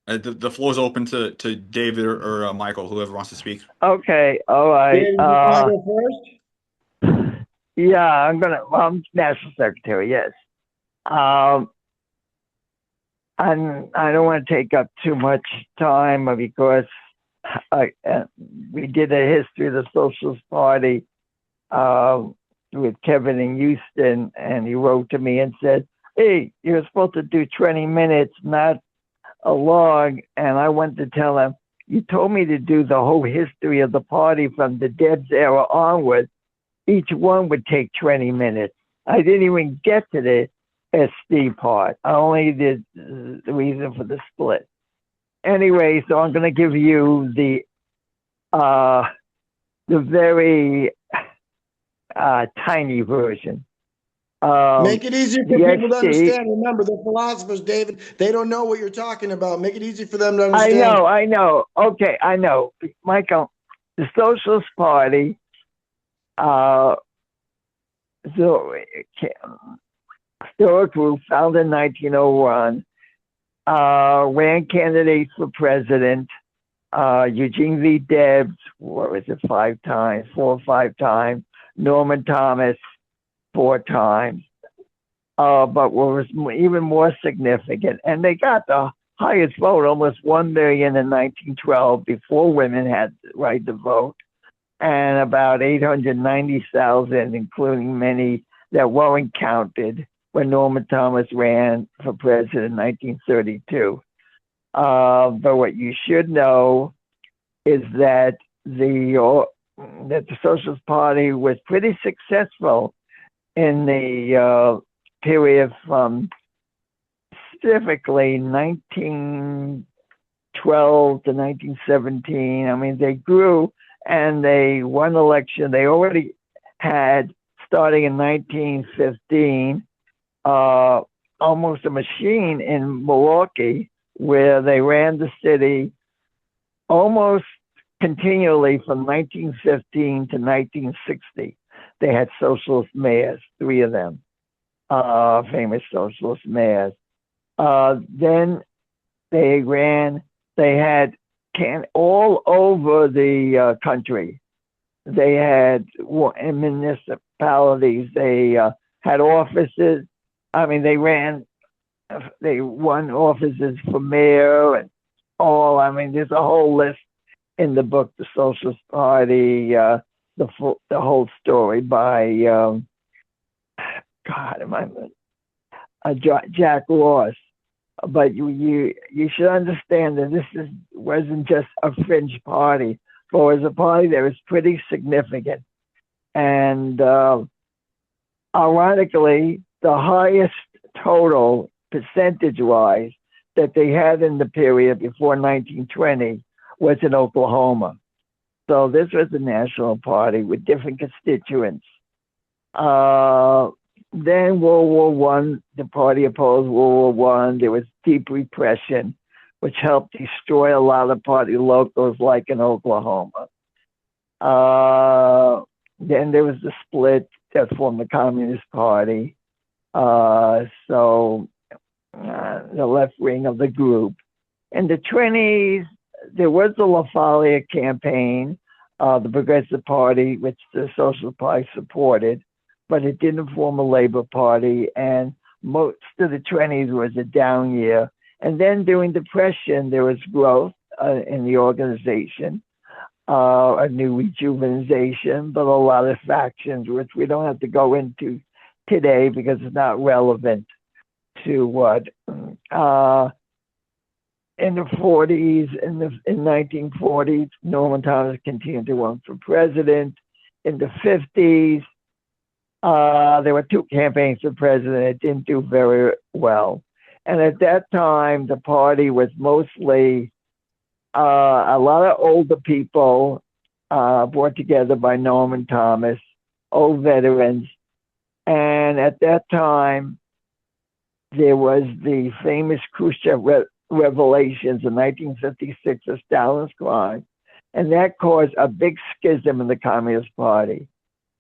The floor is open to David or Michael, whoever wants to speak. Okay, all right. David, you want to go first? Yeah, I'm national secretary. Yes. Um, I don't want to take up too much time because I, we did a history of the Socialist Party with Kevin in Houston, and he wrote to me and said, "Hey, you're supposed to do 20 minutes, not a log." And I went to tell him, "You told me to do the whole history of the party from the Debs era onward. Each one would take 20 minutes. I didn't even get to the SD part. I only did the reason for the split. Anyway, so I'm going to give you uh, the very tiny version. Make it easier for The people to SD, understand. Remember, they're philosophers, David. They don't know what you're talking about. Make it easy for them to I understand. know, I know. Okay, I know. Michael, the Socialist Party, so still a group founded in 1901, ran candidates for president. Eugene V. Debs, what was it, 5 times, 4 or 5 times. Norman Thomas, 4 times. But what was even more significant, and they got the highest vote, almost 1 million in 1912, before women had the right to vote, and about 890,000, including many that weren't counted when Norman Thomas ran for president in 1932. But what you should know is that the Socialist Party was pretty successful in the period from specifically 1912 to 1917. I mean, they grew and they won election. They already had, starting in 1915, almost a machine in Milwaukee where they ran the city almost continually from 1915 to 1960. They had socialist mayors, 3 of them, famous socialist mayors. Then they had all over the country. They had in municipalities, they had offices. I mean, they won offices for mayor and all. I mean, there's a whole list in the book, The Socialist Party, the whole story by Jack Ross. But you should understand that wasn't just a fringe party, but it was a party that was pretty significant. And ironically, the highest total percentage-wise that they had in the period before 1920 was in Oklahoma. So this was a national party with different constituents. Then World War One, the party opposed World War One. There was deep repression, which helped destroy a lot of party locals, like in Oklahoma. Then there was the split that formed the Communist Party. So the left wing of the group. In the 20s, there was the La Folia campaign, the Progressive Party, which the Social Party supported, but it didn't form a Labor Party. And most of the 20s was a down year. And then during Depression, there was growth in the organization, a new rejuvenation, but a lot of factions, which we don't have to go into today because it's not relevant to what. In the 40s, in 1940s, Norman Thomas continued to run for president. In the 50s, there were 2 campaigns for president. It didn't do very well. And at that time, the party was mostly a lot of older people brought together by Norman Thomas, old veterans. And at that time, there was the famous Khrushchev revelations in 1956 of Stalin's crime, and that caused a big schism in the Communist Party.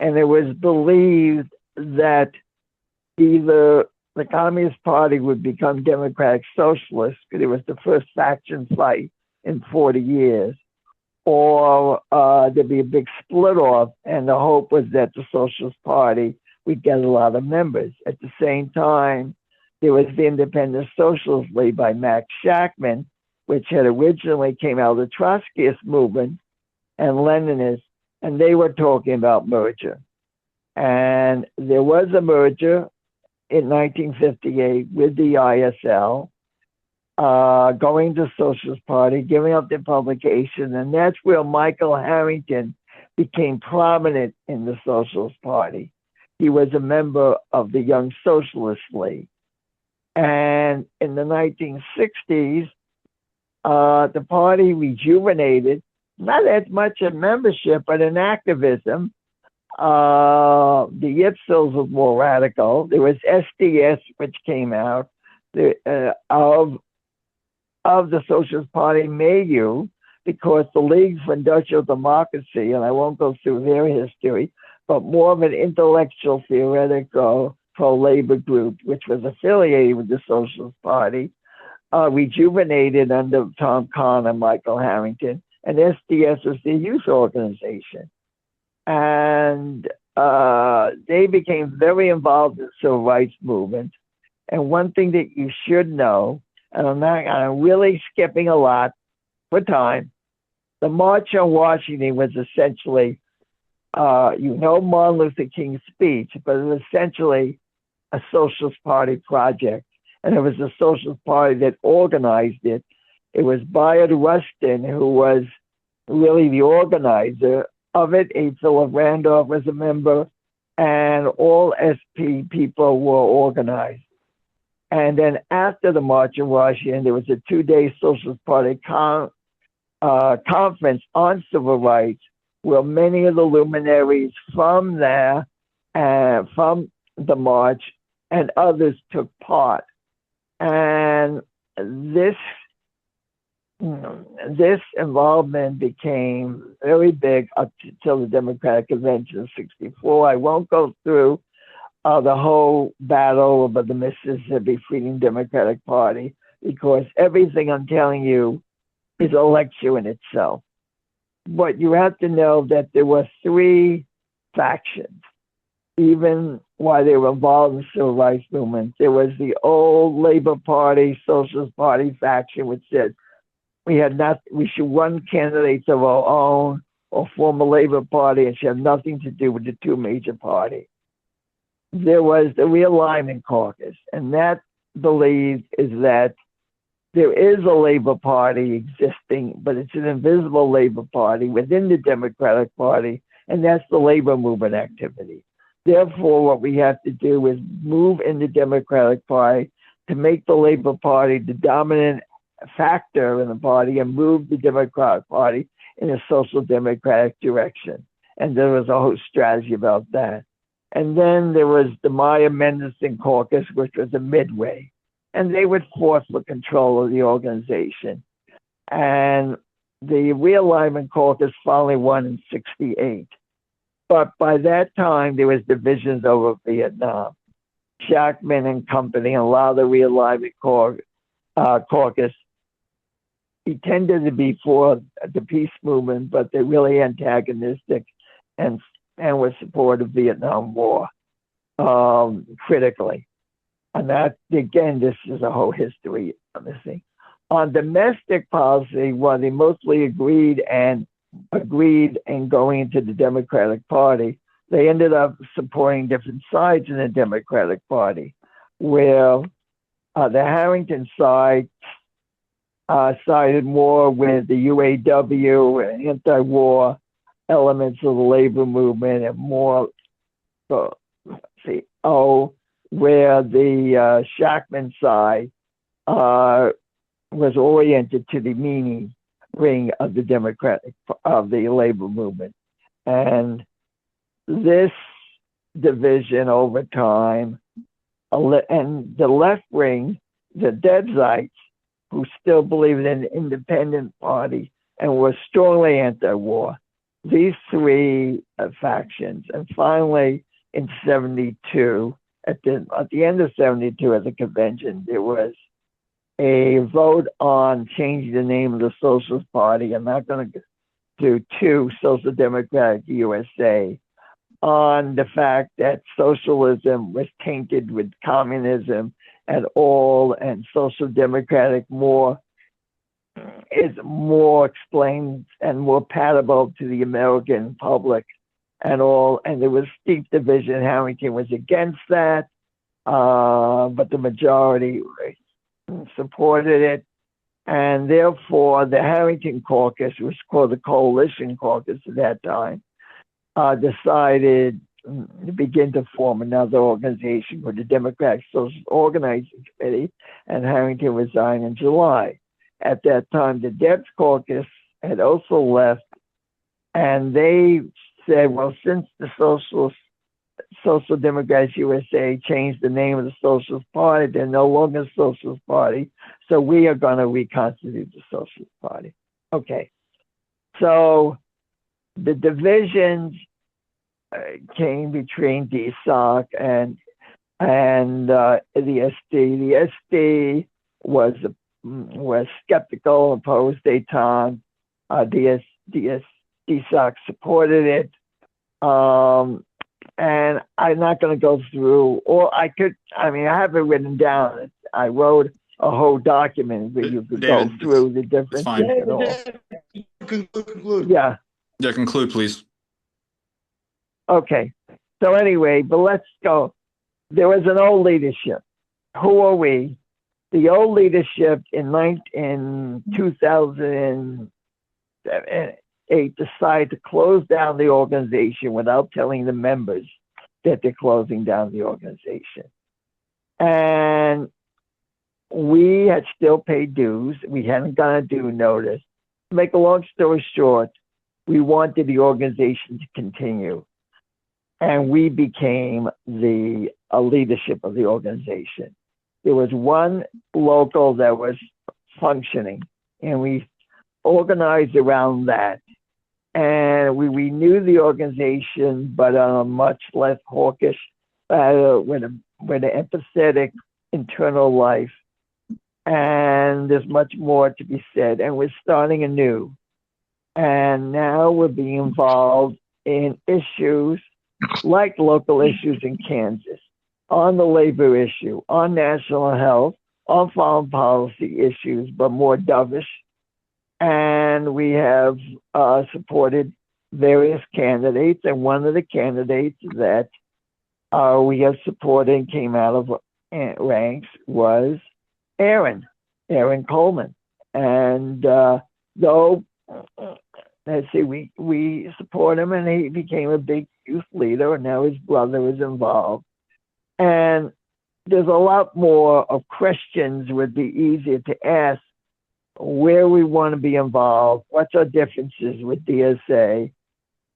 And it was believed that either the Communist Party would become Democratic Socialist because it was the first faction fight in 40 years, or there'd be a big split off, and the hope was that the Socialist Party would get a lot of members. At the same time, there was the Independent Socialist League by Max Shachtman, which had originally came out of the Trotskyist movement and Leninists, and they were talking about merger. And there was a merger in 1958 with the ISL, going to Socialist Party, giving up their publication, and that's where Michael Harrington became prominent in the Socialist Party. He was a member of the Young Socialist League. And in the 1960s, the party rejuvenated, not as much in membership, but in activism. The Yitzhaks were more radical. There was SDS, which came out of the Socialist Party milieu, because the League for Industrial Democracy, and I won't go through their history, but more of an intellectual, theoretical pro-labor group, which was affiliated with the Socialist Party, rejuvenated under Tom Kahn and Michael Harrington, and SDS was their youth organization. And they became very involved in the civil rights movement. And one thing that you should know, and I'm really skipping a lot for time, the March on Washington was essentially, Martin Luther King's speech, but it was essentially a Socialist Party project. And it was the Socialist Party that organized it. It was Bayard Rustin who was really the organizer of it. A. Philip Randolph was a member, and all SP people were organized. And then after the March in Washington, there was a 2-day Socialist Party conference on civil rights, where many of the luminaries from there, from the march, and others took part. And this involvement became very big up until the Democratic Convention of '64. I won't go through the whole battle about the Mississippi Freedom Democratic Party, because everything I'm telling you is a lecture in itself. But you have to know that there were 3 factions, even while they were involved in the civil rights movement. There was the old Labor Party, Socialist Party faction, which said we should run candidates of our own or form a Labor Party and should have nothing to do with the 2 major parties. There was the Realignment Caucus, and that believed is that there is a Labor Party existing, but it's an invisible Labor Party within the Democratic Party, and that's the labor movement activity. Therefore, what we have to do is move in the Democratic Party to make the Labor Party the dominant factor in the party and move the Democratic Party in a social democratic direction. And there was a whole strategy about that. And then there was the Maya Mendelssohn Caucus, which was a midway. And they would force for control of the organization. And the Realignment Caucus finally won in '68. But by that time, there was divisions over Vietnam. Shachtman and company, and a lot of the Realignment Caucus, he tended to be for the peace movement, but they're really antagonistic and were supportive of the Vietnam War critically. And that, again, this is a whole history of this thing. On domestic policy, while they mostly agreed in going into the Democratic Party, they ended up supporting different sides in the Democratic Party, where the Harrington side sided more with the UAW and anti-war elements of the labor movement, and more, where the Shachtman side was oriented to the meaning ring of the the labor movement. And this division over time, and the left wing, the Deadites, who still believed in an independent party and were strongly anti-war, these 3 factions. And finally, in '72, at the end of 72 at the convention, there was a vote on changing the name of the Socialist Party. I'm not going to do Social Democratic USA, on the fact that socialism was tainted with communism at all, and Social Democratic is more explained and more palatable to the American public and all. And there was steep division. Harrington was against that, but the majority supported it. And therefore, the Harrington Caucus, which was called the Coalition Caucus at that time, decided to begin to form another organization called the Democratic Social Organizing Committee, and Harrington resigned in July. At that time, the Debs Caucus had also left, and they said, well, since the Social Democrats USA changed the name of the Socialist Party, they're no longer a Socialist Party, so we are going to reconstitute the Socialist Party. Okay, so the divisions came between DSOC and the SD. The SD was skeptical, opposed detente. DSOC supported it. And I'm not going to go through, or I have it written down. I wrote a whole document where you could go through the different things and all. Conclude. Yeah. Yeah, conclude, please. Okay. So anyway, but let's go. There was an old leadership. Who are we? The old leadership in 2008 decided to close down the organization without telling the members that they're closing down the organization. And we had still paid dues. We hadn't gotten a due notice. To make a long story short, we wanted the organization to continue. And we became the leadership of the organization. There was one local that was functioning, and we organized around that. And we renewed the organization, but on a much less hawkish, with an empathetic internal life. And there's much more to be said. And we're starting anew. And now we're being involved in issues like local issues in Kansas, on the labor issue, on national health, on foreign policy issues, but more dovish. And we have supported various candidates, and one of the candidates that we have supported and came out of ranks was Aaron Coleman. And though, let's see, we support him, and he became a big youth leader, and now his brother is involved. And there's a lot more of questions would be easier to ask, where we want to be involved, what's our differences with DSA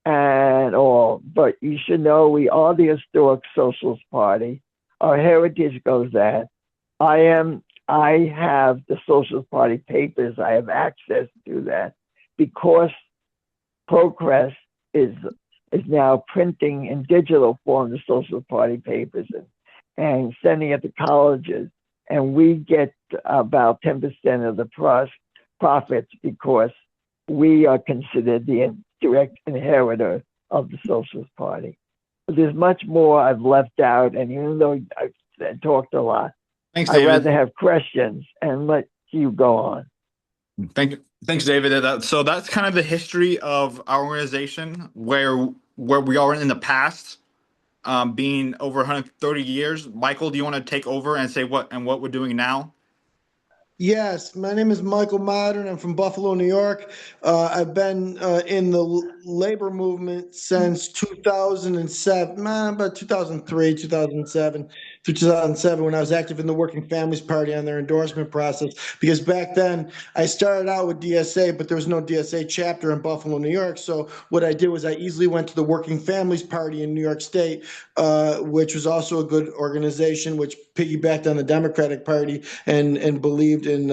and all. But you should know we are the historic Socialist Party. Our heritage goes that. I have the Socialist Party papers. I have access to that because Progress is now printing in digital form the Socialist Party papers and sending it to colleges. And we get about 10% of the profits because we are considered the direct inheritor of the Socialist Party. But there's much more I've left out, and even though I've talked a lot, Thanks, I'd David. rather have questions and let you go on. Thanks, David. So that's kind of the history of our organization, where we are in the past, being over 130 years. Michael, do you want to take over and say what we're doing now? Yes, my name is Michael Modern. I'm from Buffalo, New York. I've been in the labor movement since 2007, about 2003, 2007 through 2007, when I was active in the Working Families Party on their endorsement process. Because back then I started out with DSA, but there was no DSA chapter in Buffalo, New York. So what I did was I easily went to the Working Families Party in New York State, which was also a good organization, which piggybacked on the Democratic Party and believed in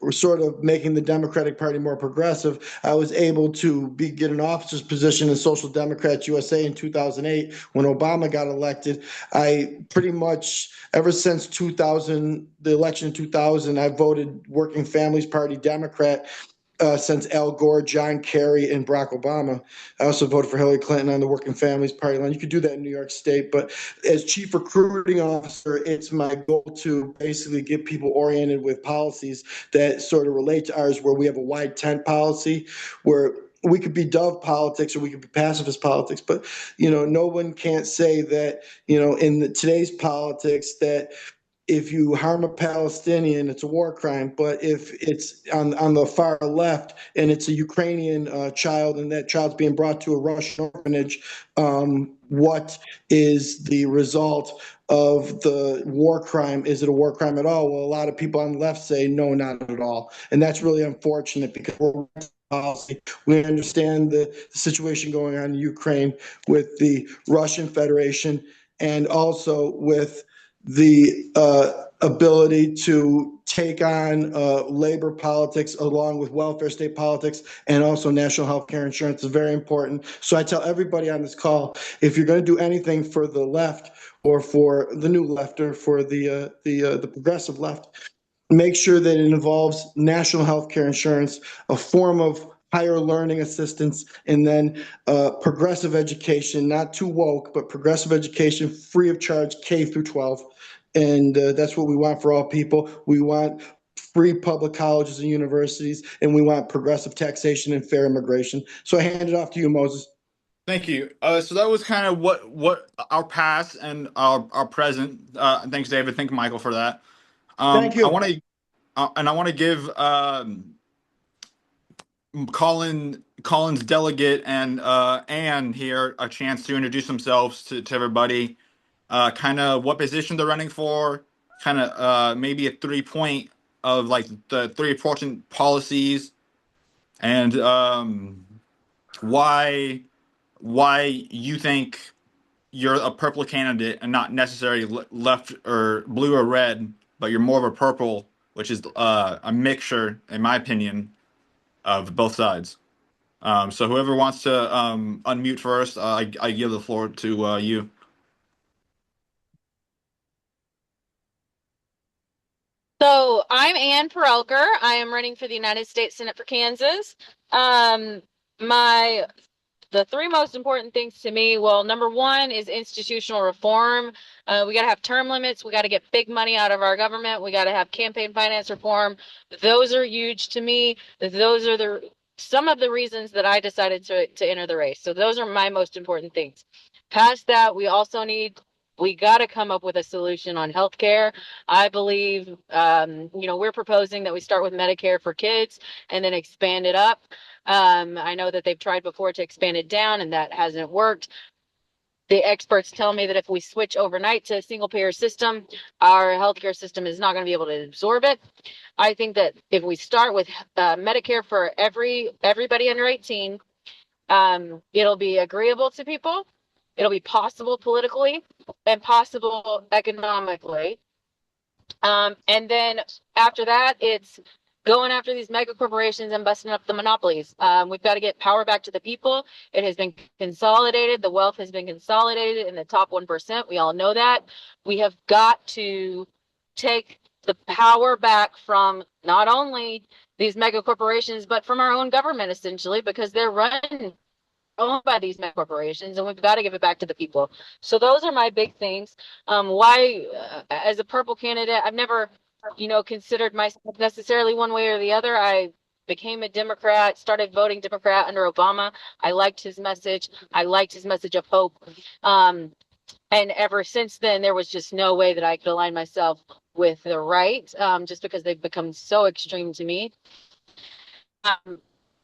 sort of making the Democratic Party more progressive, I was able to get an officer's position in Social Democrats USA in 2008 when Obama got elected. I pretty much, ever since 2000, the election in 2000, I voted Working Families Party Democrat. Since Al Gore, John Kerry, and Barack Obama. I also voted for Hillary Clinton on the Working Families Party line. You could do that in New York State, but as chief recruiting officer, it's my goal to basically get people oriented with policies that sort of relate to ours, where we have a wide tent policy, where we could be dove politics or we could be pacifist politics, but no one can't say that in today's politics that if you harm a Palestinian, it's a war crime. But if it's on the far left and it's a Ukrainian child and that child's being brought to a Russian orphanage, what is the result of the war crime? Is it a war crime at all? Well, a lot of people on the left say no, not at all. And that's really unfortunate because we're policy. We understand the situation going on in Ukraine with the Russian Federation and also with the ability to take on labor politics along with welfare state politics and also national health care insurance is very important. So I tell everybody on this call, if you're going to do anything for the left or for the new left or for the progressive left, make sure that it involves national health care insurance, a form of higher learning assistance, and then progressive education, not too woke, but progressive education, free of charge, K through 12. And that's what we want for all people. We want free public colleges and universities, and we want progressive taxation and fair immigration. So I hand it off to you, Moses. Thank you. So that was kind of what our past and our present. Thanks, David. Thank you, Michael, for that. Thank I you. want to and I want to give Colin's delegate and Anne here a chance to introduce themselves to everybody. Kind of what position they're running for. Kind of maybe a 3 point of like the three important policies and why you think you're a purple candidate and not necessarily left or blue or red, but you're more of a purple, which is a mixture, in my opinion, of both sides. So whoever wants to unmute first, I give the floor to you. So I'm Ann Parelker. I am running for the United States Senate for Kansas. The three most important things to me, well, number one is institutional reform. We got to have term limits. We got to get big money out of our government. We got to have campaign finance reform. Those are huge to me. Those are some of the reasons that I decided to enter the race. So those are my most important things. Past that, we got to come up with a solution on healthcare. I believe, we're proposing that we start with Medicare for kids and then expand it up. I know that they've tried before to expand it down and that hasn't worked. The experts tell me that if we switch overnight to a single payer system, our healthcare system is not going to be able to absorb it. I think that if we start with Medicare for everybody under 18, it'll be agreeable to people. It'll be possible politically and possible economically. And then after that, it's going after these mega corporations and busting up the monopolies. We've got to get power back to the people. It has been consolidated. The wealth has been consolidated in the top 1%. We all know that. We have got to take the power back from not only these mega corporations, but from our own government, essentially, because they're owned by these mega corporations, and we've got to give it back to the people. So those are my big things. Why, as a purple candidate, I've never considered myself necessarily one way or the other. I became a Democrat, started voting Democrat under Obama. I liked his message. I liked his message of hope. And ever since then, there was just no way that I could align myself with the right, just because they've become so extreme to me.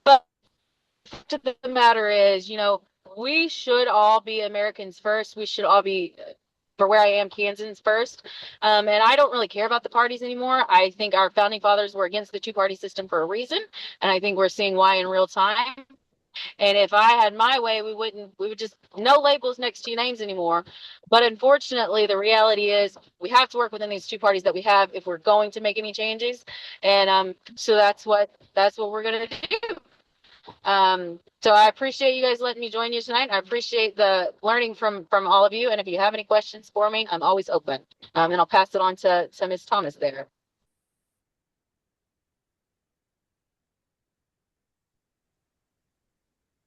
But the matter is, we should all be Americans first. We should all be, for where I am, Kansans first. And I don't really care about the parties anymore. I think our founding fathers were against the two-party system for a reason. And I think we're seeing why in real time. And if I had my way, we would just no labels next to your names anymore. But unfortunately, the reality is we have to work within these two parties that we have if we're going to make any changes. And so that's what we're gonna do. So I appreciate you guys letting me join you tonight. I appreciate the learning from all of you. And if you have any questions for me, I'm always open. And I'll pass it on to Ms. Thomas there.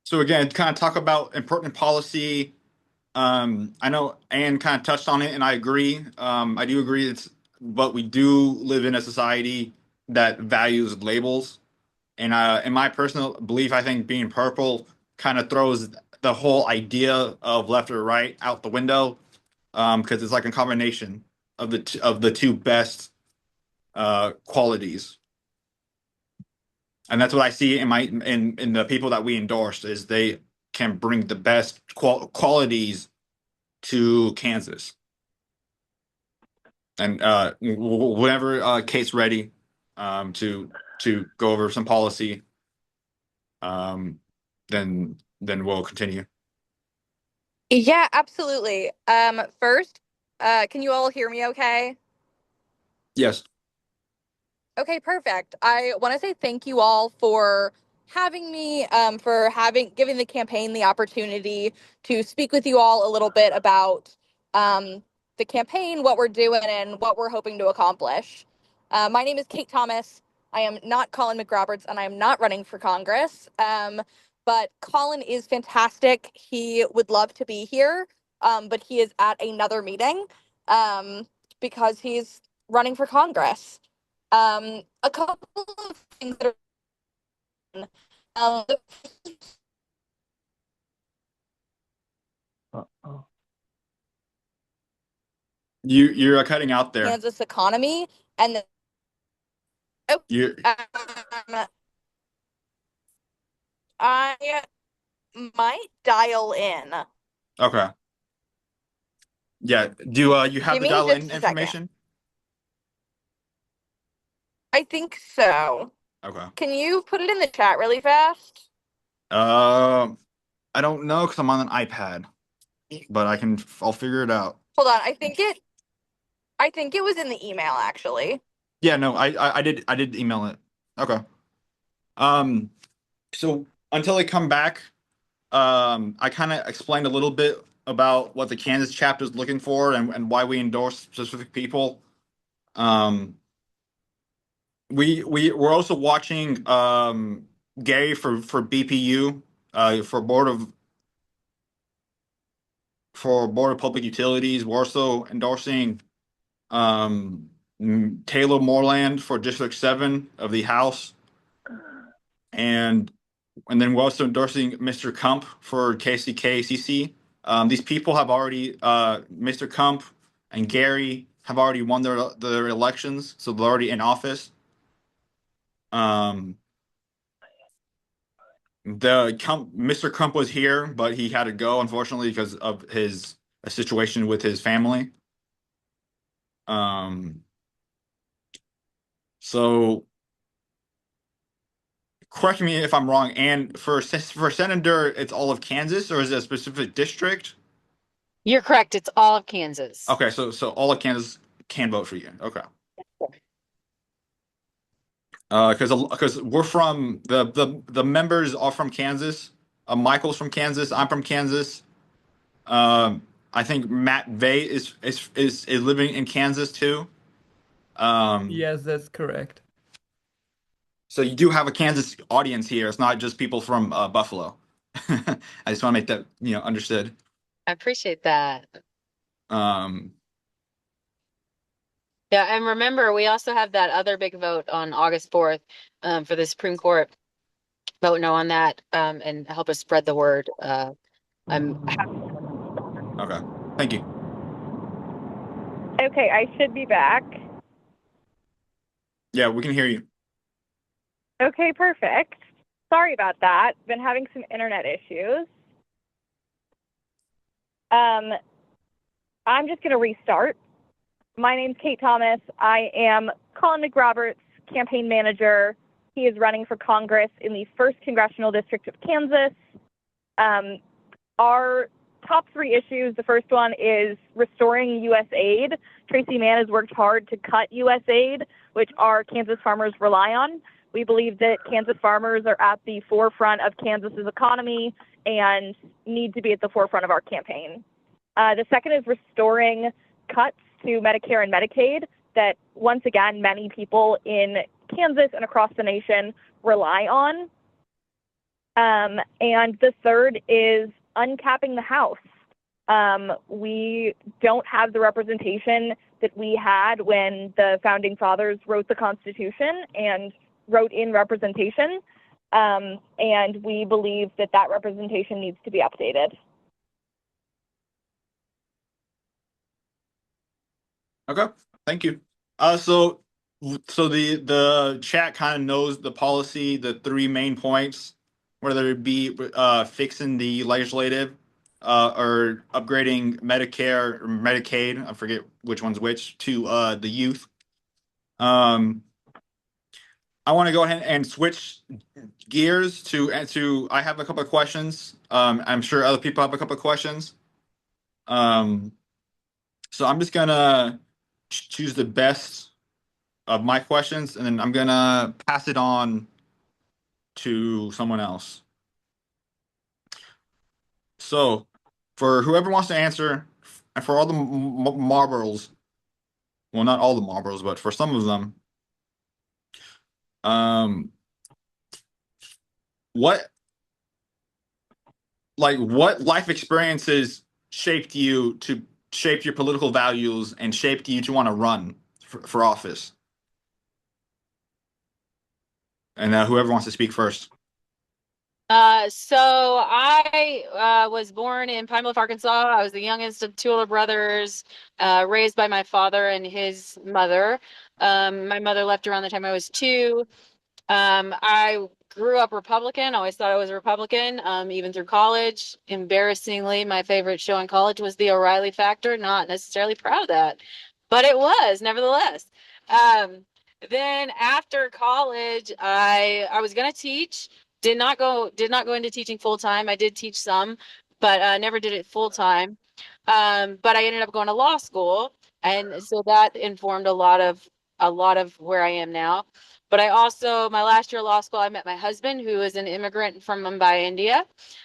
So again, to kind of talk about important policy. I know Anne kind of touched on it, and I agree. I do agree. But we do live in a society that values labels. And in my personal belief, I think being purple kind of throws the whole idea of left or right out the window, because it's like a combination of the two best qualities. And that's what I see in the people that we endorsed is they can bring the best qualities to Kansas. And whenever Kate's ready to go over some policy, then we'll continue. Yeah, absolutely. First, can you all hear me okay? Yes. Okay, perfect. I want to say thank you all for having me, giving the campaign the opportunity to speak with you all a little bit about the campaign, what we're doing, and what we're hoping to accomplish. My name is Kate Thomas. I am not Colin McRoberts, and I am not running for Congress. But Colin is fantastic. He would love to be here, but he is at another meeting because he's running for Congress. A couple of things that are Uh-oh. You're cutting out there. Kansas economy, and the, oh, You I might dial in. Okay. Yeah. Do you have Give the me dial-in just a information? second. I think so. Okay. Can you put it in the chat really fast? I don't know because I'm on an iPad, but I'll figure it out. Hold on. I think it was in the email actually. Yeah, no, I did email it. Okay. So until they come back, I kind of explained a little bit about what the Kansas chapter is looking for and why we endorse specific people. We're also watching Gary for BPU, for Board of Public Utilities. We're also endorsing Taylor Moreland for District 7 of the House. And then we're also endorsing Mr. Kump for KCKCC. These people have already, Mr. Kump and Gary have already won their elections, so they're already in office. Mr. Kump was here, but he had to go, unfortunately, because of a situation with his family. So correct me if I'm wrong. And for senator, it's all of Kansas, or is it a specific district? You're correct. It's all of Kansas. Okay, so all of Kansas can vote for you. Okay. Because we're from the members are from Kansas. Michael's from Kansas. I'm from Kansas. I think Matt Vey is living in Kansas too. Yes, that's correct. So you do have a Kansas audience here. It's not just people from Buffalo. I just want to make that understood. I appreciate that. Um, Yeah, and remember, we also have that other big vote on August 4th for the Supreme Court. Vote no on that and help us spread the word. I'm okay. Thank you. Okay, I should be back. Yeah, we can hear you. Okay, perfect. Sorry about that. Been having some internet issues. I'm just going to restart. My name's Kate Thomas. I am Colin McRoberts' campaign manager. He is running for Congress in the 1st Congressional District of Kansas. Our top three issues, the first one is restoring U.S. aid. Tracy Mann has worked hard to cut U.S. aid, which our Kansas farmers rely on. We believe that Kansas farmers are at the forefront of Kansas's economy and need to be at the forefront of our campaign. The second is restoring cuts to Medicare and Medicaid that, once again, many people in Kansas and across the nation rely on. And the third is uncapping the House. We don't have the representation that we had when the Founding Fathers wrote the Constitution and wrote in representation. And we believe that that representation needs to be updated. Okay, thank you. So the chat kind of knows the policy, the three main points, whether it be fixing the legislative, or upgrading Medicare or Medicaid, I forget which one's which, to the youth. I want to go ahead and switch gears to I have a couple of questions. I'm sure other people have a couple of questions. So I'm just gonna choose the best of my questions, and then I'm gonna pass it on to someone else. So, for whoever wants to answer, and for all the marbles, well, not all the marbles, but for some of them, what life experiences shaped you to shape your political values and shaped you to want to run for office? And whoever wants to speak first. So I was born in Pine Bluff, Arkansas. I was the youngest of two older brothers, raised by my father and his mother. My mother left around the time I was 2. I grew up Republican. Always thought I was a Republican, even through college. Embarrassingly, my favorite show in college was The O'Reilly Factor. Not necessarily proud of that, but it was nevertheless. Then after college, I was gonna teach. Did not go into teaching full time. I did teach some, but never did it full time. But I ended up going to law school, and so that informed a lot of where I am now. But I also, my last year of law school, I met my husband, who is an immigrant from Mumbai, India.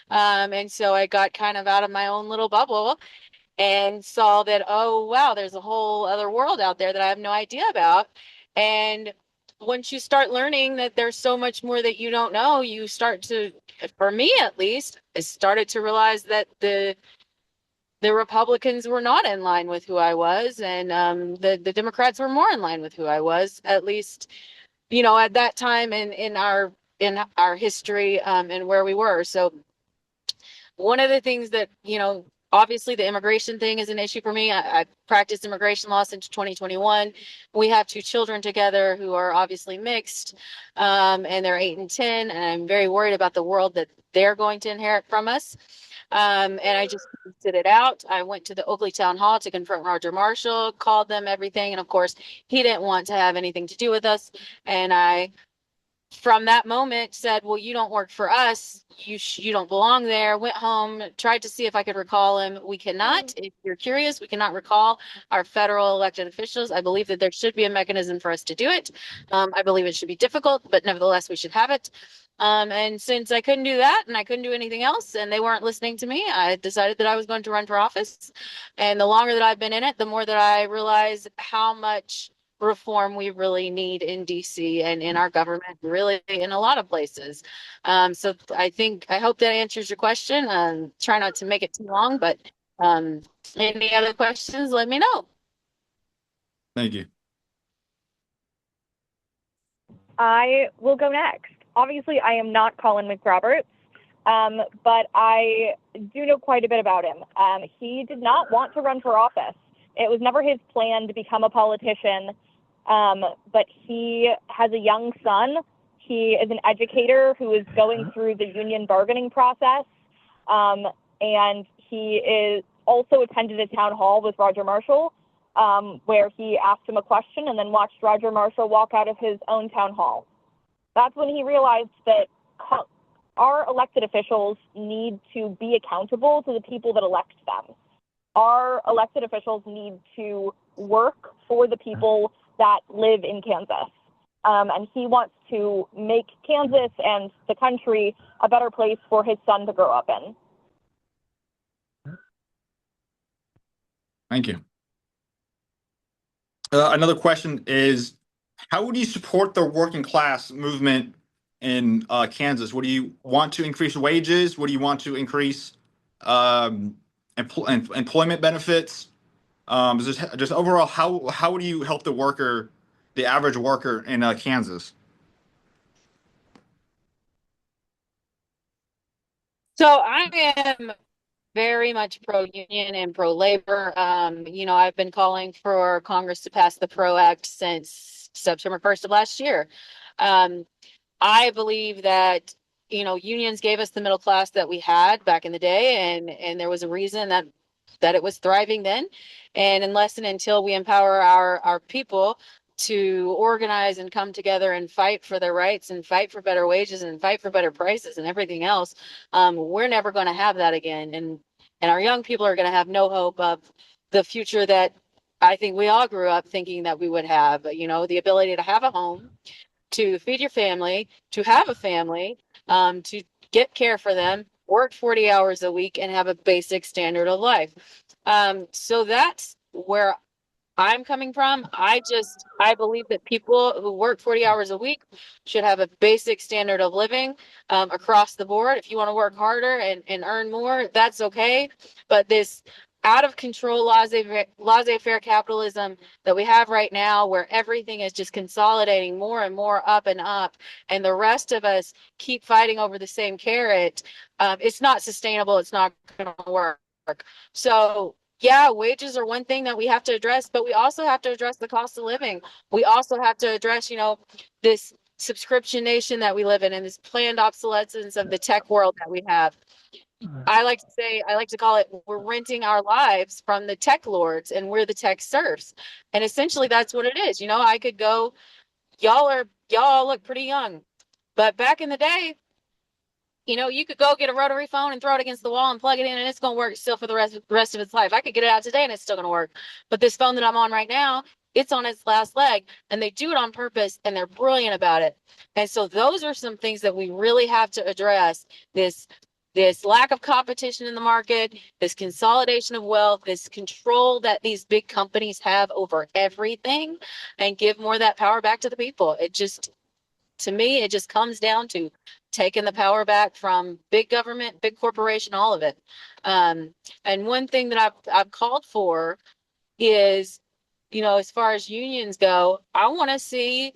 And so I got kind of out of my own little bubble and saw that, oh, wow, there's a whole other world out there that I have no idea about. And once you start learning that there's so much more that you don't know, you start to, for me at least, I started to realize that the Republicans were not in line with who I was, and the Democrats were more in line with who I was, at least, you know, at that time in our history, and where we were. So one of the things that, you know, obviously the immigration thing is an issue for me. I practiced immigration law since 2021. We have 2 children together who are obviously mixed, and they're 8 and 10, and I'm very worried about the world that they're going to inherit from us. And I just sit it out. I went to the Oakley Town Hall to confront Roger Marshall, called them everything, and of course he didn't want to have anything to do with us. And I, from that moment, said, well, you don't work for us. You don't belong there. Went home, tried to see if I could recall him. We cannot. If you're curious, we cannot recall our federal elected officials. I believe that there should be a mechanism for us to do it. I believe it should be difficult, but nevertheless, we should have it. And since I couldn't do that and I couldn't do anything else and they weren't listening to me, I decided that I was going to run for office. And the longer that I've been in it, the more that I realize how much reform we really need in DC and in our government, really in a lot of places. So I hope that answers your question. Try not to make it too long, but any other questions, let me know. Thank you. I will go next. Obviously, I am not Colin McRoberts, but I do know quite a bit about him. He did not want to run for office. It was never his plan to become a politician, but he has a young son. He is an educator who is going through the union bargaining process, and he is also attended a town hall with Roger Marshall, where he asked him a question and then watched Roger Marshall walk out of his own town hall. That's when he realized that our elected officials need to be accountable to the people that elect them. Our elected officials need to work for the people that live in Kansas. And he wants to make Kansas and the country a better place for his son to grow up in. Thank you. Another question is, how would you support the working class movement in Kansas? Would you want to increase wages? Would you want to increase employment benefits? Just overall, how would you help the average worker in Kansas? So I am very much pro-union and pro-labor. I've been calling for Congress to pass the PRO Act since September 1st of last year. I believe that, unions gave us the middle class that we had back in the day, and there was a reason that it was thriving then. And unless and until we empower our people to organize and come together and fight for their rights and fight for better wages and fight for better prices and everything else, we're never going to have that again. And our young people are going to have no hope of the future that I think we all grew up thinking that we would have, the ability to have a home, to feed your family, to have a family, to get care for them, work 40 hours a week, and have a basic standard of life. So that's where I'm coming from. I believe that people who work 40 hours a week should have a basic standard of living across the board. If you want to work harder and earn more, that's okay. But this out of control laissez-faire capitalism that we have right now, where everything is just consolidating more and more up and up, and the rest of us keep fighting over the same carrot, it's not sustainable. It's not going to work. So yeah, wages are one thing that we have to address, but we also have to address the cost of living. We also have to address, this subscription nation that we live in and this planned obsolescence of the tech world that we have. I like to call it, we're renting our lives from the tech lords and we're the tech serfs. And essentially that's what it is. I could go, y'all look pretty young, but back in the day, you could go get a rotary phone and throw it against the wall and plug it in and it's going to work still for the rest of its life. I could get it out today and it's still going to work. But this phone that I'm on right now, it's on its last leg, and they do it on purpose and they're brilliant about it. And so those are some things that we really have to address. This lack of competition in the market, this consolidation of wealth, this control that these big companies have over everything, and give more of that power back to the people. To me, it just comes down to taking the power back from big government, big corporation, all of it. And one thing that I've called for is, as far as unions go, I want to see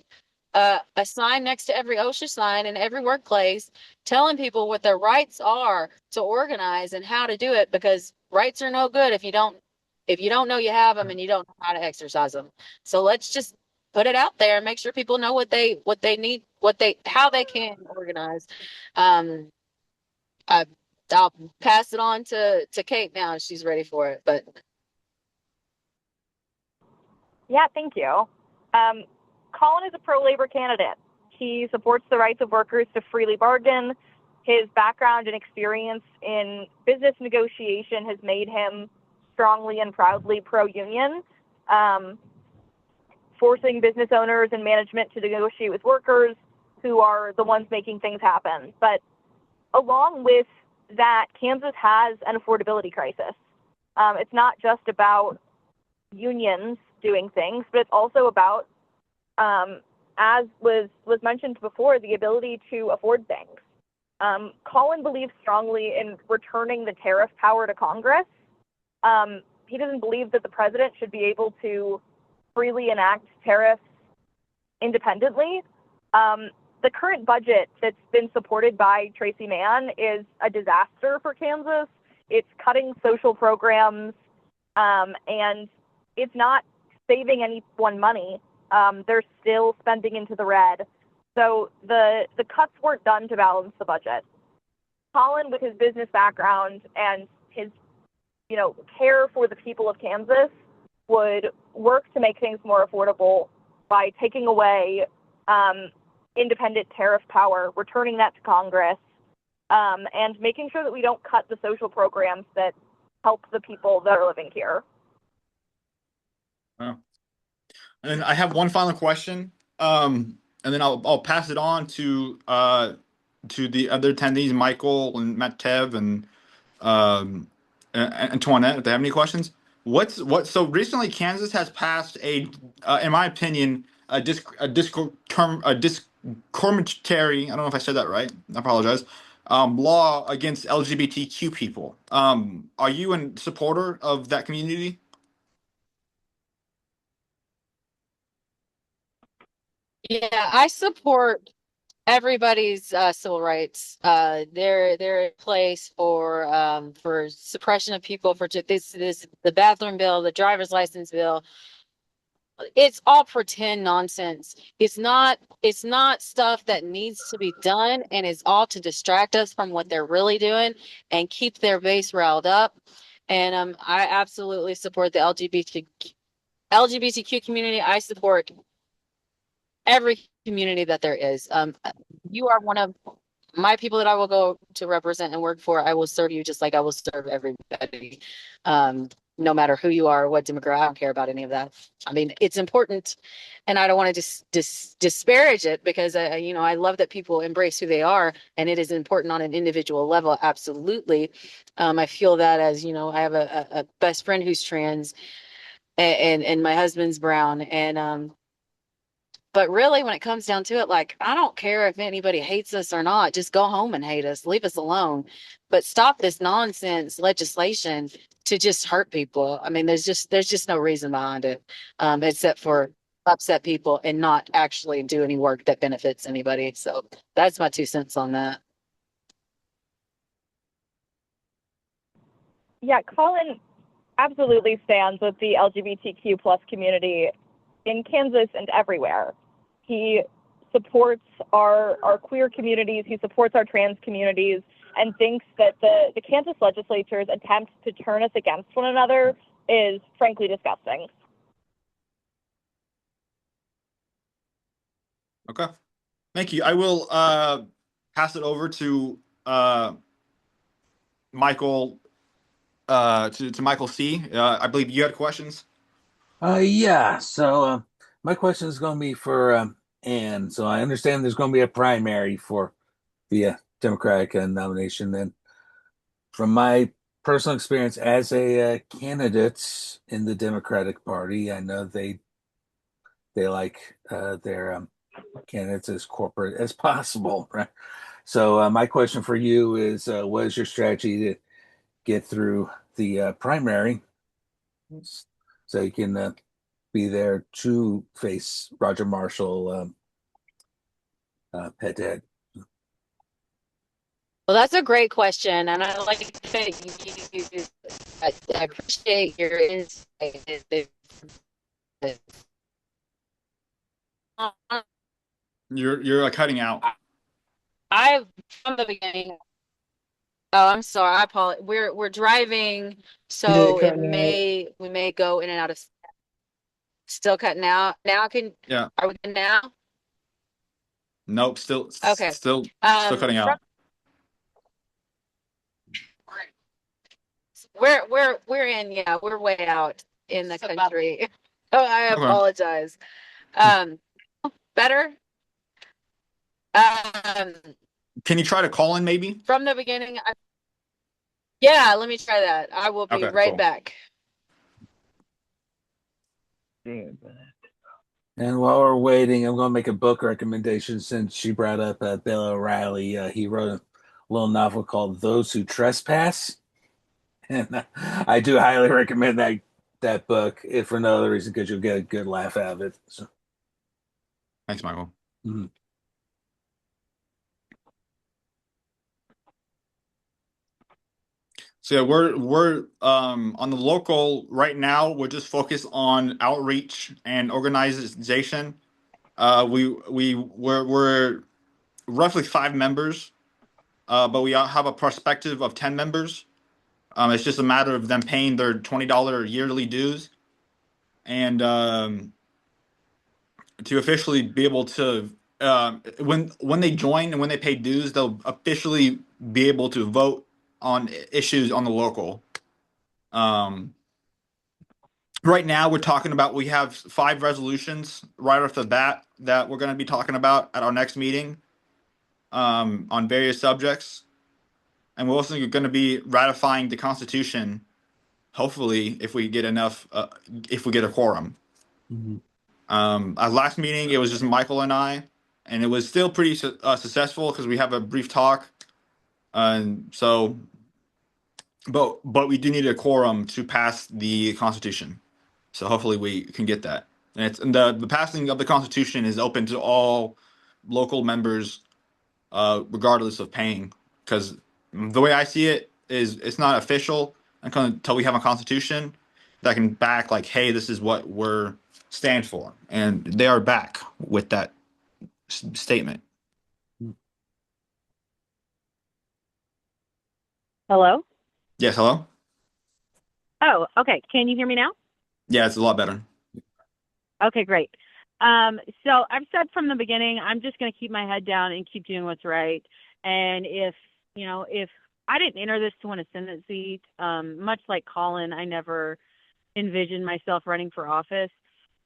a sign next to every OSHA sign in every workplace telling people what their rights are to organize and how to do it, because rights are no good if you don't know you have them and you don't know how to exercise them. So let's just put it out there and make sure people know what they need, how they can organize. I'll pass it on to Kate now. She's ready for it, but. Yeah, thank you. Colin is a pro-labor candidate. He supports the rights of workers to freely bargain. His background and experience in business negotiation has made him strongly and proudly pro-union, forcing business owners and management to negotiate with workers who are the ones making things happen. But along with that, Kansas has an affordability crisis. It's not just about unions doing things, but it's also about, as was mentioned before, the ability to afford things. Colin believes strongly in returning the tariff power to Congress. He doesn't believe that the president should be able to freely enact tariffs independently. The current budget that's been supported by Tracy Mann is a disaster for Kansas. It's cutting social programs, and it's not saving anyone money. They're still spending into the red. So the cuts weren't done to balance the budget. Colin, with his business background and his, care for the people of Kansas, would work to make things more affordable by taking away independent tariff power, returning that to Congress, and making sure that we don't cut the social programs that help the people that are living here. Oh. And I have one final question, and then I'll pass it on to the other attendees, Michael and Matt Tev and Antoinette, if they have any questions. So recently Kansas has passed in my opinion, discriminatory, I don't know if I said that right, I apologize, law against LGBTQ people. Are you a supporter of that community? Yeah, I support everybody's civil rights. They're in place for suppression of people, for this the bathroom bill, the driver's license bill. It's all pretend nonsense. It's not stuff that needs to be done, and it's all to distract us from what they're really doing and keep their base riled up. And I absolutely support the LGBTQ community. I support every community that there is. You are one of my people that I will go to represent and work for. I will serve you just like I will serve everybody, no matter who you are, what demographic. I don't care about any of that. I mean, it's important, and I don't want to disparage it, because I love that people embrace who they are, and it is important on an individual level. Absolutely, I feel that, as you know, I have a best friend who's trans, and my husband's brown, and but really, when it comes down to it, like, I don't care if anybody hates us or not. Just go home and hate us. Leave us alone. But stop this nonsense legislation to just hurt people. I mean, there's just no reason behind it, except for upset people and not actually do any work that benefits anybody. So that's my 2 cents on that. Yeah, Colin absolutely stands with the LGBTQ plus community in Kansas and everywhere. He supports our queer communities, he supports our trans communities, and thinks that the Kansas legislature's attempt to turn us against one another is frankly disgusting. Okay, thank you. I will pass it over to Michael, to Michael C. I believe you had questions. Yeah. So my question is going to be for Ann. So I understand there's going to be a primary for the Democratic nomination. And from my personal experience as a candidate in the Democratic Party, I know they like their candidates as corporate as possible, right? So my question for you is, what is your strategy to get through the primary so you can be there to face Roger Marshall head to head? Well, that's a great question, and I like that I appreciate your insight. You're cutting out. I from the beginning. Oh, I'm sorry. I apologize. We're driving, so we may go in and out of. Still cutting out. Now Yeah. are we good now? Nope. Okay. Still cutting From, out. we're in, yeah, we're way out in the country. Oh, I Okay. apologize. Better? Can you try to call in maybe? From the beginning, yeah, let me try that. I will be Okay, right cool. back. And while we're waiting, I'm going to make a book recommendation since she brought up Bill O'Reilly. He wrote a little novel called Those Who Trespass. And I do highly recommend that book, if for no other reason, because you'll get a good laugh out of it. So. Thanks, Michael. Mm-hmm. So yeah, we're on the local right now. We're just focused on outreach and organization. We're roughly 5 members, but we have a perspective of 10 members. It's just a matter of them paying their $20 yearly dues, and to officially be able to when they join and when they pay dues, they'll officially be able to vote on issues on the local. Um, right now, we have 5 resolutions right off the bat that we're going to be talking about at our next meeting on various subjects. And we're also going to be ratifying the Constitution, hopefully, if we get a quorum. Our last meeting, it was just Michael and I, and it was still pretty successful because we have a brief talk. And so, but we do need a quorum to pass the Constitution. So hopefully we can get that. And the passing of the Constitution is open to all local members, regardless of paying. Because the way I see it is, it's not official until we have a Constitution that can back, like, hey, this is what we're stand for, and they are back with that statement. Hello? Yes, hello. Oh, okay. Can you hear me now? Yeah, it's a lot better. Okay, great. So I've said from the beginning, I'm just going to keep my head down and keep doing what's right. And if I didn't enter this to win a Senate seat, much like Colin, I never envisioned myself running for office.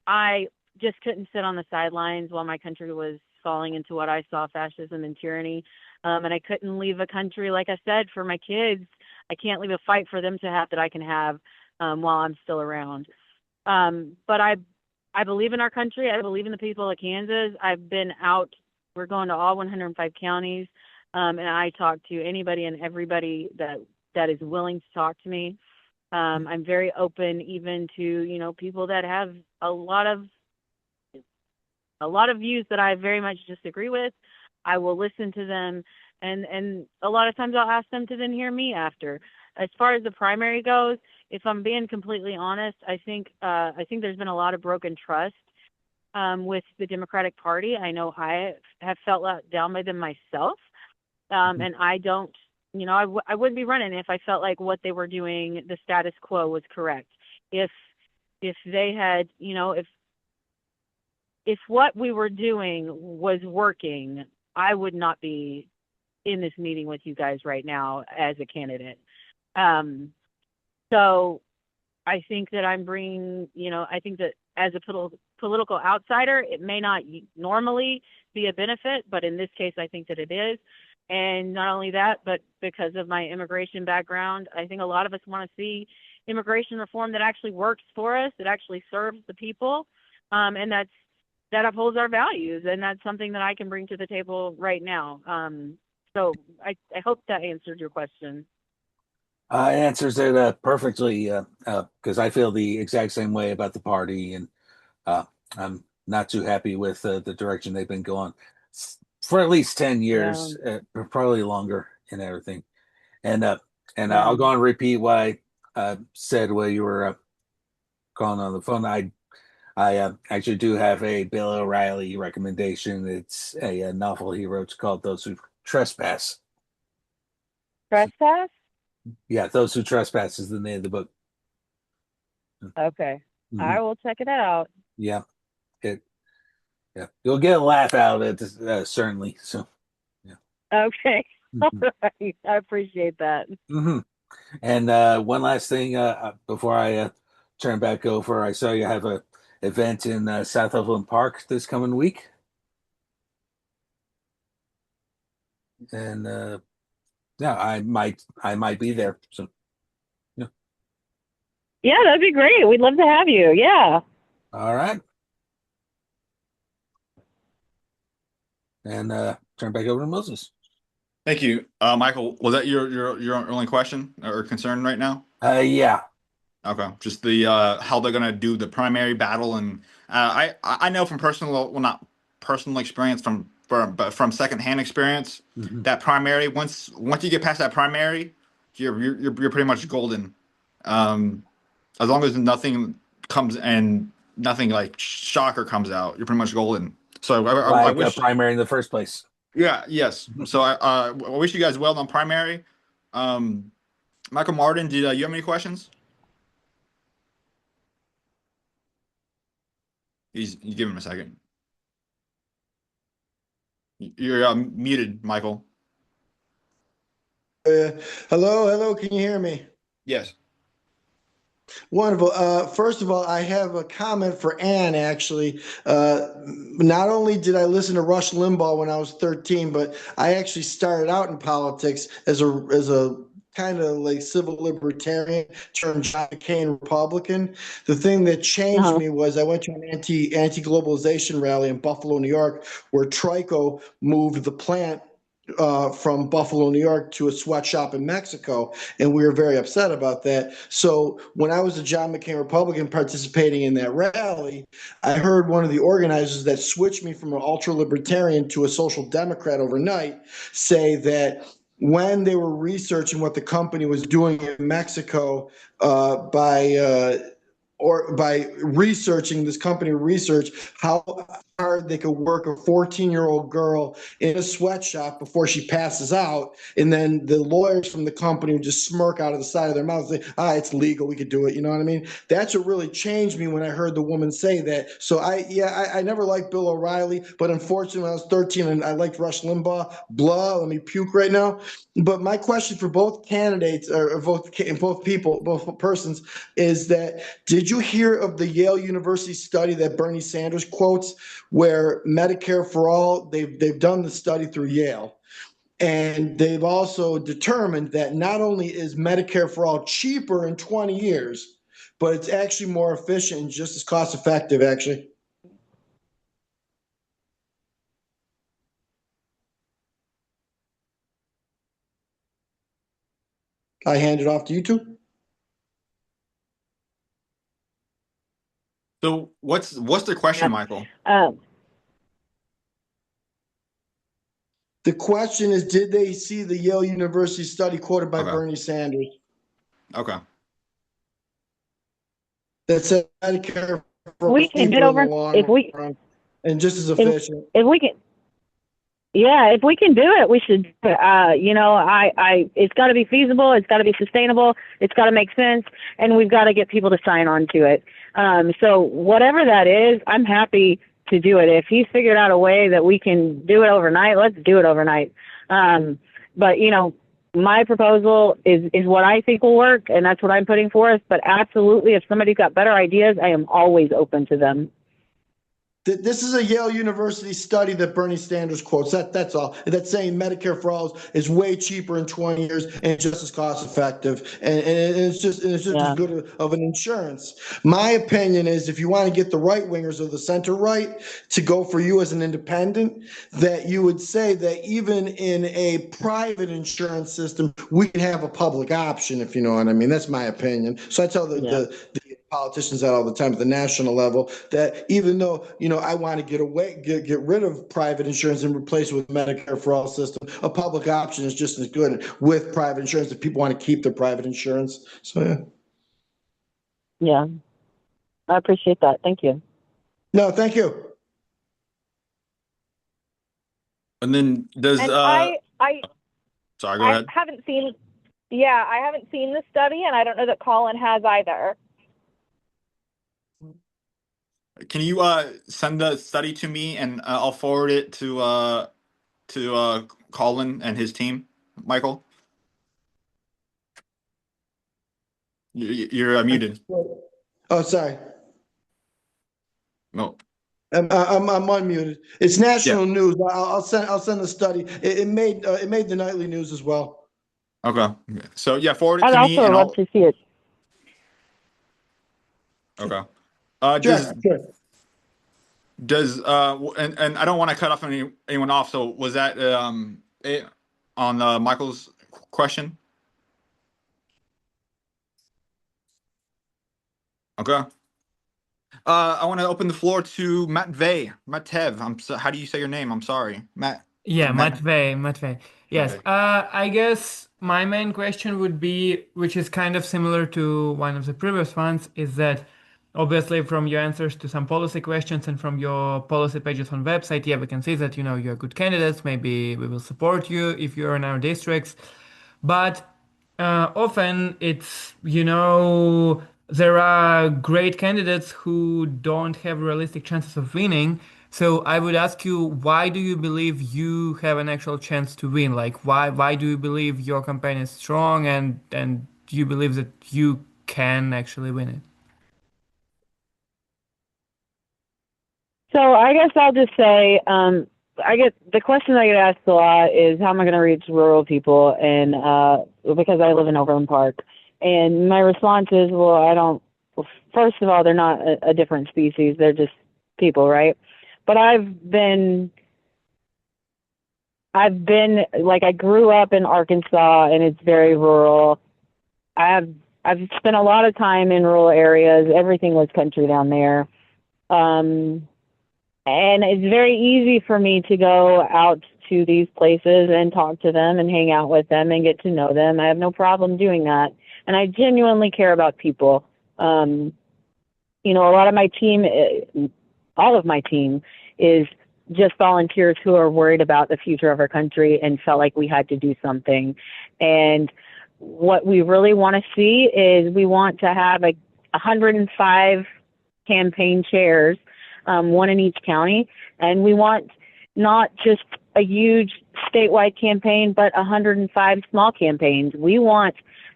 I just couldn't sit on the sidelines while my country was falling into what I saw, fascism and tyranny. And I couldn't leave a country, like I said, for my kids. I can't leave a fight for them to have that I can have while I'm still around. But I believe in our country. I believe in the people of Kansas. I've been out. We're going to all 105 counties. And I talk to anybody and everybody that is willing to talk to me. I'm very open even to, people that have a lot of views that I very much disagree with. I will listen to them. And a lot of times I'll ask them to then hear me after. As far as the primary goes, if I'm being completely honest, I think there's been a lot of broken trust with the Democratic Party. I know I have felt let down by them myself. And I don't, I wouldn't be running if I felt like what they were doing, the status quo, was correct. If they had, if what we were doing was working, I would not be in this meeting with you guys right now as a candidate. So I think that I'm bringing, I think that as a political outsider, it may not normally be a benefit, but in this case, I think that it is. And not only that, but because of my immigration background, I think a lot of us want to see immigration reform that actually works for us, that actually serves the people, and that upholds our values. And that's something that I can bring to the table right now. So I hope that answered your question. It answers it perfectly, because I feel the exact same way about the party, and I'm not too happy with the direction they've been going for at least 10 years, probably longer, and everything. And I'll go and repeat what I said while you were calling on the phone. I actually do have a Bill O'Reilly recommendation. It's a novel he wrote called "Those Who Trespass." Trespass? Yeah, "Those Who Trespass" is the name of the book. Okay. I will check it out. Yeah, you'll get a laugh out of it, certainly. So, yeah. Okay. All right. I appreciate that. And one last thing before I turn back over, I saw you have a event in South Overland Park this coming week, and yeah, I might be there. So, yeah. Yeah, that'd be great. We'd love to have you. Yeah. All right. And turn back over to Moses. Thank you, Michael. Was that your only question or concern right now? Yeah. Okay, just the how they're gonna do the primary battle, and I know from not personal experience, but from secondhand experience, that primary, once you get past that primary, you're pretty much golden. As long as nothing like shocker comes out, you're pretty much golden. So I Like wish a primary in the first place. Yeah, yes. So I wish you guys well on primary. Michael Martin, did you have any questions? You give him a second. You're muted, Michael. Hello, can you hear me? Yes. Wonderful. First of all, I have a comment for Ann, actually. Not only did I listen to Rush Limbaugh when I was 13, but I actually started out in politics as a kind of like civil libertarian turned John McCain Republican. The thing that changed Uh-huh. me was I went to an anti-globalization rally in Buffalo, New York, where Trico moved the plant from Buffalo, New York to a sweatshop in Mexico. And we were very upset about that. So when I was a John McCain Republican participating in that rally, I heard one of the organizers that switched me from an ultra libertarian to a social democrat overnight say that when they were researching what the company was doing in Mexico by researching this company research how hard they could work a 14-year-old girl in a sweatshop before she passes out, and then the lawyers from the company would just smirk out of the side of their mouth and say, it's legal, we could do it. You know what I mean? That's what really changed me when I heard the woman say that. So I never liked Bill O'Reilly, but unfortunately when I was 13 and I liked Rush Limbaugh, let me puke right now. But my question for both candidates, or both persons, is that did you hear of the Yale University study that Bernie Sanders quotes, where Medicare for all, they've done the study through Yale, and they've also determined that not only is Medicare for all cheaper in 20 years, but it's actually more efficient and just as cost effective, actually. I hand it off to you two. So what's the question, Michael? The question is, did they see the Yale University study quoted by Okay. Bernie Sanders Okay. that said Medicare for We can get cheaper in over the long if we run and just as efficient? if we can. Yeah, if we can do it, we should. It's got to be feasible. It's got to be sustainable. It's got to make sense, and we've got to get people to sign on to it. So whatever that is, I'm happy to do it. If he's figured out a way that we can do it overnight, let's do it overnight. But my proposal is what I think will work, and that's what I'm putting forth. But absolutely, if somebody's got better ideas, I am always open to them. This is a Yale University study that Bernie Sanders quotes. That's all. That's saying Medicare for all is way cheaper in 20 years and just as cost effective. And it's just as good of an insurance. My opinion is, if you want to get the right wingers or the center right to go for you as an independent, that you would say that even in a private insurance system, we can have a public option, if you know what I mean. That's my opinion. So I tell the politicians that all the time at the national level, that even though I want to get rid of private insurance and replace it with Medicare for all system, a public option is just as good with private insurance if people want to keep their private insurance. So yeah, I appreciate that. Thank you. No, thank you. And then does I sorry, go ahead. haven't seen the study, and I don't know that Colin has either. Can you send the study to me, and I'll forward it to Colin and his team, Michael? You're muted. Oh, sorry. No. I'm unmuted. It's national news. I'll send the study. It made the nightly news as well. Okay. So forward it I'd to me, also and love to see it. Okay. Does and I don't want to cut off anyone off. So was that it on Michael's question? Okay. I want to open the floor to Matev. How do you say your name? I'm sorry, Matt. Yeah, Matvey. Yes. I guess my main question would be, which is kind of similar to one of the previous ones, is that obviously from your answers to some policy questions and from your policy pages on website, we can see that you're good candidates. Maybe we will support you if you're in our districts. But often it's there are great candidates who don't have realistic chances of winning. So I would ask you, why do you believe you have an actual chance to win? Like, why do you believe your campaign is strong and do you believe that you can actually win it? So I guess I'll just say, I get the question I get asked a lot is how am I going to reach rural people, and because I live in Overland Park, and my response is, well, I don't. Well, first of all, they're not a different species; they're just people, right? But I've been like I grew up in Arkansas, and it's very rural. I've I've spent a lot of time in rural areas. Everything was country down there. Um, And it's very easy for me to go out to these places and talk to them and hang out with them and get to know them. I have no problem doing that. And I genuinely care about people. Um, a lot of my team, all of my team is just volunteers who are worried about the future of our country and felt like we had to do something. And what we really want to see is we want to have 105 campaign chairs, one in each county, and we want not just a huge statewide campaign, but 105 small campaigns. We want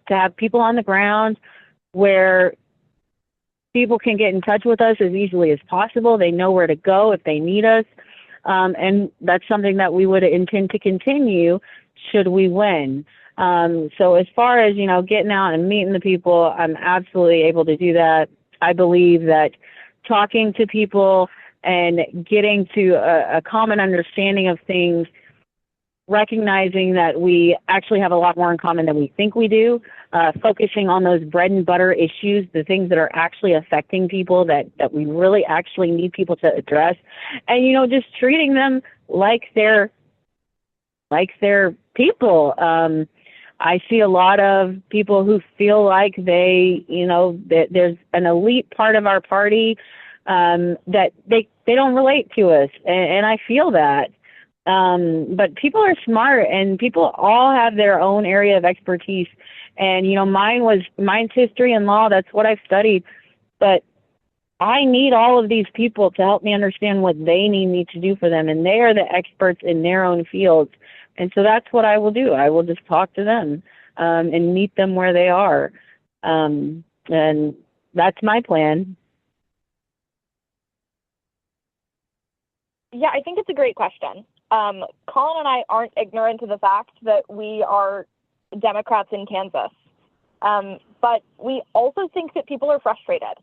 to have people on the ground where people can get in touch with us as easily as possible. They know where to go if they need us. And that's something that we would intend to continue should we win. So as far as, getting out and meeting the people, I'm absolutely able to do that. I believe that talking to people and getting to a common understanding of things, recognizing that we actually have a lot more in common than we think we do, focusing on those bread and butter issues, the things that are actually affecting people that we really actually need people to address, and just treating them like they're people. I see a lot of people who feel like that there's an elite part of our party that they don't relate to us, and I feel that. But people are smart, and people all have their own area of expertise. And mine's history and law. That's what I've studied. But I need all of these people to help me understand what they need me to do for them, and they are the experts in their own fields. And so that's what I will do. I will just talk to them and meet them where they are, and that's my plan. Yeah, I think it's a great question. Colin and I aren't ignorant to the fact that we are Democrats in Kansas. But we also think that people are frustrated.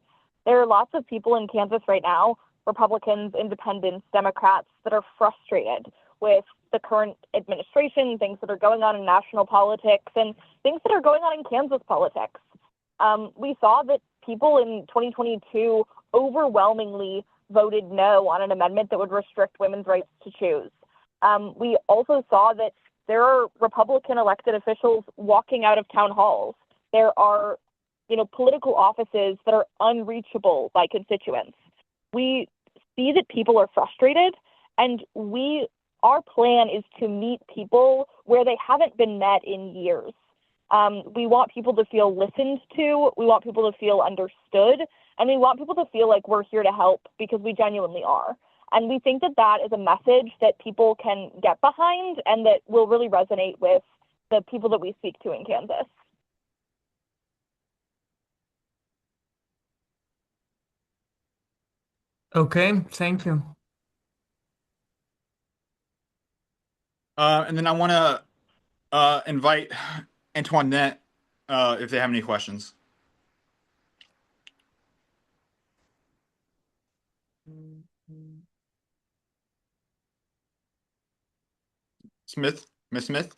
There are lots of people in Kansas right now, Republicans, Independents, Democrats, that are frustrated with the current administration, things that are going on in national politics, and things that are going on in Kansas politics. We saw that people in 2022 overwhelmingly voted no on an amendment that would restrict women's rights to choose. We also saw that there are Republican elected officials walking out of town halls. There are, political offices that are unreachable by constituents. We see that people are frustrated, and our plan is to meet people where they haven't been met in years. We want people to feel listened to. We want people to feel understood. And we want people to feel like we're here to help because we genuinely are. And we think that that is a message that people can get behind and that will really resonate with the people that we speak to in Kansas. Okay, thank you. And then I want to invite Antoinette if they have any questions. Smith, Miss Smith.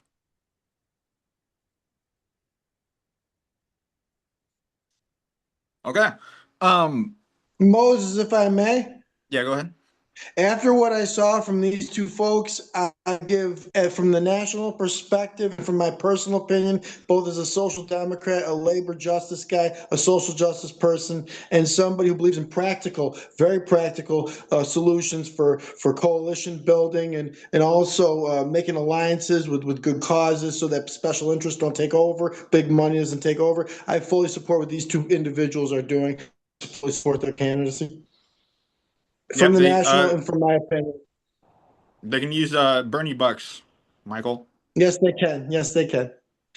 Okay. Moses, if I may. Yeah, go ahead. After what I saw from these two folks, I give, from the national perspective and from my personal opinion, both as a social democrat, a labor justice guy, a social justice person, and somebody who believes in practical, very practical solutions for coalition building and also making alliances with good causes so that special interests don't take over, big money doesn't take over. I fully support what these two individuals are doing. Fully support their candidacy from Yep, the national and from my opinion. they can use Bernie bucks, Michael. Yes, they can. Yes, they can.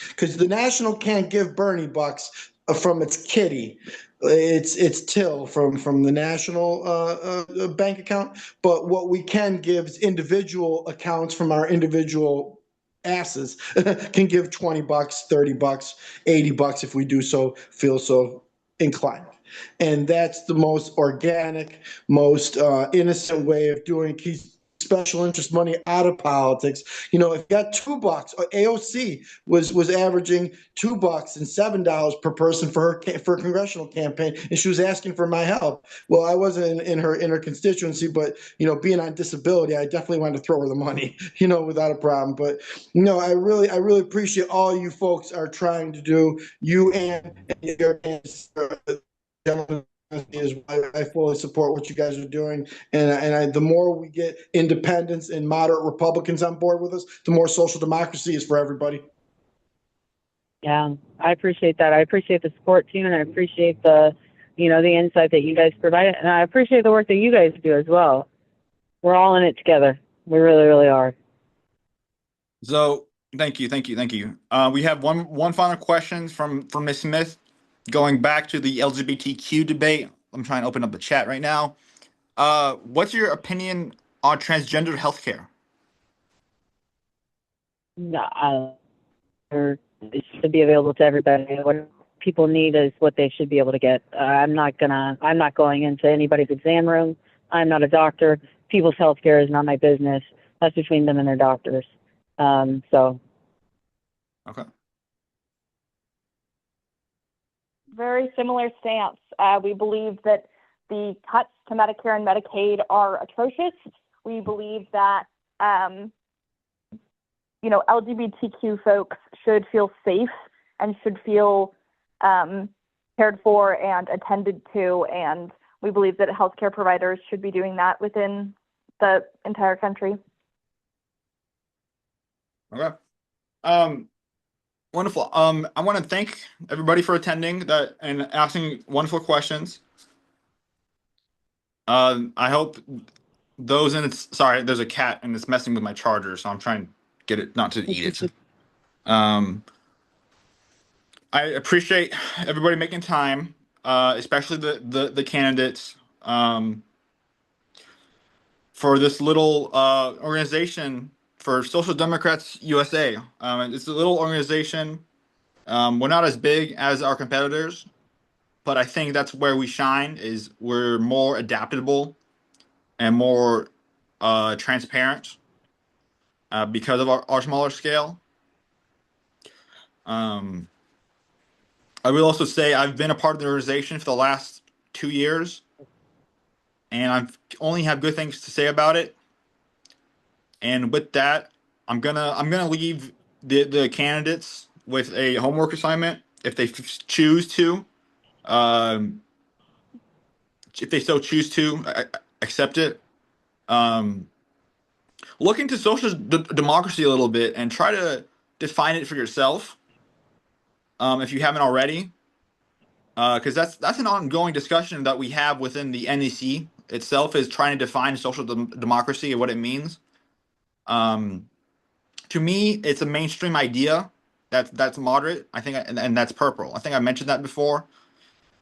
Because the national can't give Bernie bucks from its kitty. It's till from the national bank account. But what we can give is individual accounts from our individual asses can give $20, $30, $80 if we do so feel so inclined. And that's the most organic, most innocent way of doing keep special interest money out of politics. If you got $2, AOC was averaging $2 and $7 per person for a congressional campaign, and she was asking for my help. Well, I wasn't in her constituency, but being on disability, I definitely wanted to throw her the money, without a problem. But I really appreciate all you folks are trying to do. You and your gentlemen. I fully support what you guys are doing, and the more we get independents and moderate Republicans on board with us, the more social democracy is for everybody. Yeah, I appreciate that. I appreciate the support team, and I appreciate the insight that you guys provide, and I appreciate the work that you guys do as well. We're all in it together. We really, really are. So thank you. We have one final question from Ms. Smith, going back to the LGBTQ debate. I'm trying to open up the chat right now. What's your opinion on transgender healthcare? It should be available to everybody. What people need is what they should be able to get. I'm not going into anybody's exam room. I'm not a doctor. People's health care is not my business. That's between them and their doctors. Okay. Very similar stance. We believe that the cuts to Medicare and Medicaid are atrocious. We believe that LGBTQ folks should feel safe and should feel cared for and attended to, and we believe that healthcare providers should be doing that within the entire country. Okay. Wonderful. I want to thank everybody for attending that and asking wonderful questions. I hope those in it's sorry, there's a cat and it's messing with my charger, so I'm trying to get it not to eat it. I appreciate everybody making time, especially the candidates, for this little organization for Social Democrats USA. It's a little organization. We're not as big as our competitors, but I think that's where we shine. Is we're more adaptable and more transparent because of our smaller scale. I will also say I've been a part of the organization for the last 2 years, and I've only have good things to say about it. And with that, I'm gonna leave the candidates with a homework assignment if they choose to, um, if they so choose to accept it. Look into social democracy a little bit and try to define it for yourself, if you haven't already, because that's an ongoing discussion that we have within the NEC itself, is trying to define social democracy and what it means. To me, it's a mainstream idea that's moderate. I think, and that's purple. I think I mentioned that before.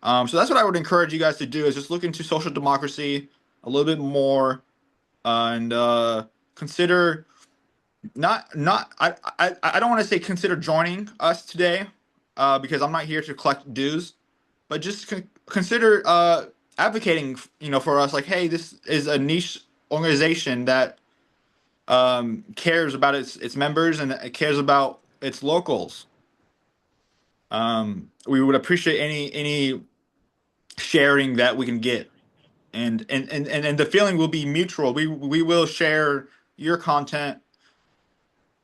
So that's what I would encourage you guys to do, is just look into social democracy a little bit more, and consider I don't want to say consider joining us today, because I'm not here to collect dues, but just consider advocating, for us. Like, hey, this is a niche organization that cares about its members and it cares about its locals. We would appreciate any sharing that we can get. and the feeling will be mutual. We will share your content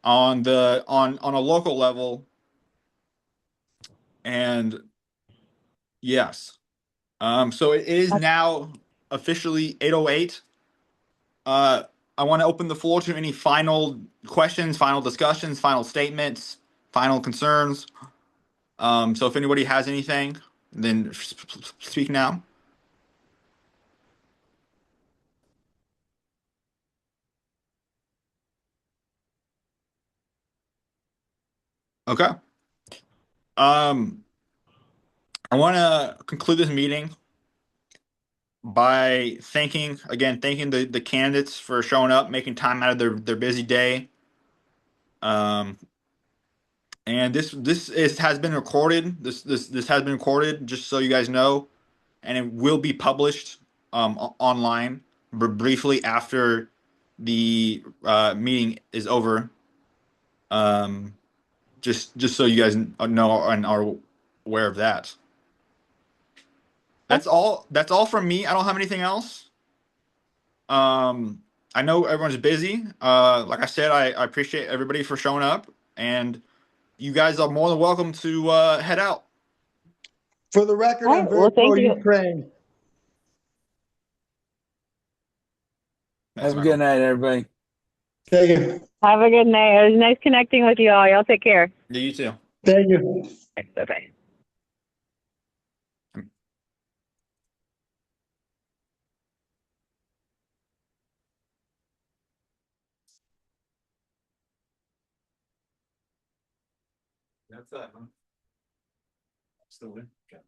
on a local level, and yes. So it is now officially 8:08. I want to open the floor to any final questions, final discussions, final statements, final concerns. So if anybody has anything, then speak now. Okay. I want to conclude this meeting by thanking the candidates for showing up, making time out of their busy day. And has been recorded. This has been recorded, just so you guys know, and it will be published online briefly after the meeting is over. Just so you guys know and are aware of that. That's all. That's all from me. I don't have anything else. I know everyone's busy. Like I said, I appreciate everybody for showing up, and you guys are more than welcome to head out. For the record, All I'm right, very well, thank you. pro-Ukraine. Thanks, Have a Michael. good night, everybody. Thank you. Have a good night. It was nice connecting with you all. Y'all take care. Yeah, you too. Thank you. Bye-bye. That's that, huh? Still in? Okay.